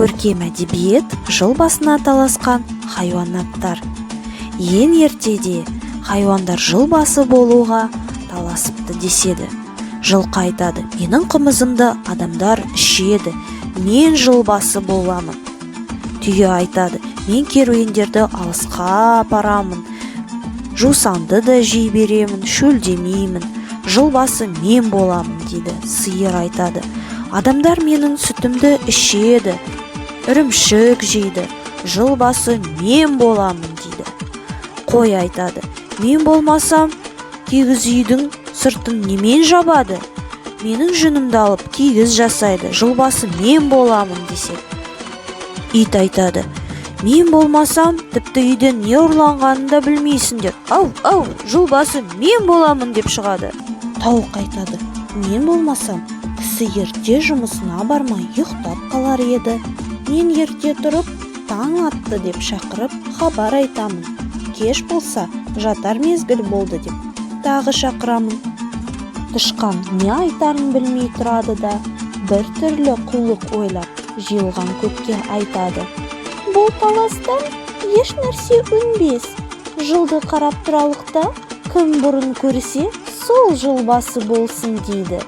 Көркем әдебиет жыл басына таласқан хайуанаттар. Ең ертеде хайуандар жыл басы болуға таласыпты деседі. Жылқы айтады: менің қымызымды адамдар ішеді, мен жыл басы боламын. Түйе айтады: мен керуендерді алысқа апарамын, жусанды да жей беремін, шөлдемеймін, жыл басы мен боламын дейді. Сиыр айтады: адамдар менің сүтімді ішеді, ірімшік жейді, жыл басы мен боламын дейді. Қой айтады: мен болмасам кигіз үйдің сыртын немен жабады, менің жүнімді алып кигіз жасайды, жыл басы мен боламын деседі. Ит айтады: мен болмасам тіпті үйден не ұрланғанын да білмейсіңдер, ау, жыл басы мен боламын деп шығады. Тауық айтады: мен болмасам кісі ерте жұмысына бармай ұйықтап қалар еді, мен ерте тұрып таң атты деп шақырып хабар айтамын, кеш болса жатар мезгіл болды деп тағы шақырамын. Тышқан не айтарын білмей тұрады да бір түрлі қулық ойлап жиылған көпке айтады: бұл таластан еш нәрсе өнбес, жылды қарап тұралық та, кім бұрын көрсе сол жыл басы болсын дейді.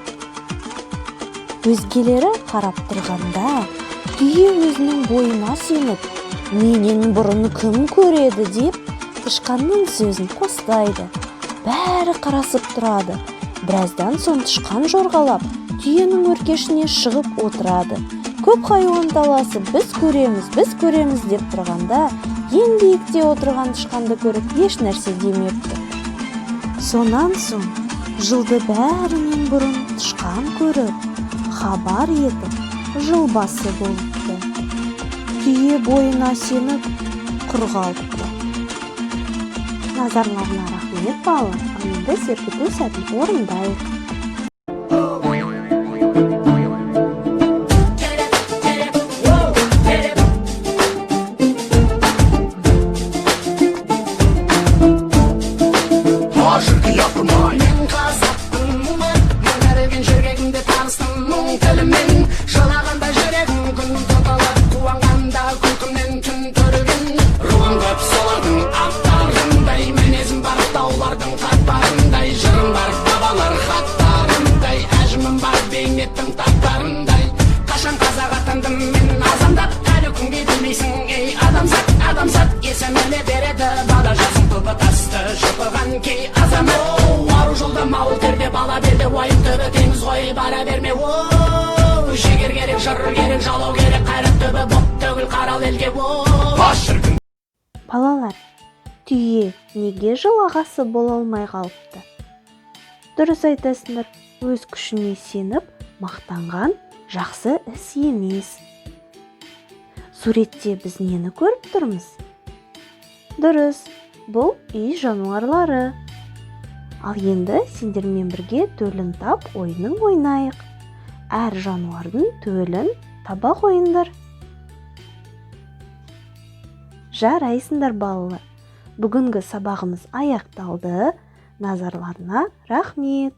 Өзгелері қарап тұрғанда түйе өзінің бойына сеніп, менен бұрын кім көреді деп тышқанның сөзін қостайды. Бәрі қарасып тұрады. Біраздан соң тышқан жорғалап түйенің өркешіне шығып отырады. Көп хайуан таласы біз көреміз деп тұрғанда, ең биікте отырған тышқанды көріп еш нәрсе демепті. Сонан соң жылды бәрінен бұрын тышқан көріп, хабар етіп, жыл басы болыпты. Түйе бойына сеніп құр қалыпты. Назарларына рахмет балалар. Енді серпіту сәтін орындайық. Қашан қазақ атандым мен азамдап, әлі күнге білмейсің ей адамзат есіміне береді бала жасың түбі тасты шұқыған кей азамат. Ару жолда мауыл терде бала берді, уайым түбі теңіз ғой бара берме. Жігер керек, жыр керек, жалау керек, қайрат түбі боп төгіл қарал елге. Балалар, түйе неге жыл ағасы бола алмай қалыпты? Дұрыс айтасыңдар, өз күшіне сеніп мақтанған жақсы іс емес. Суретте біз нені көріп тұрмыз? Дұрыс, бұл үй жануарлары. Ал енді сендермен бірге төлін тап ойынын ойнайық. Әр жануардың төлін таба қойыңдар. Жарайсыңдар балалар. Бүгінгі сабағымыз аяқталды. Назарларына рахмет.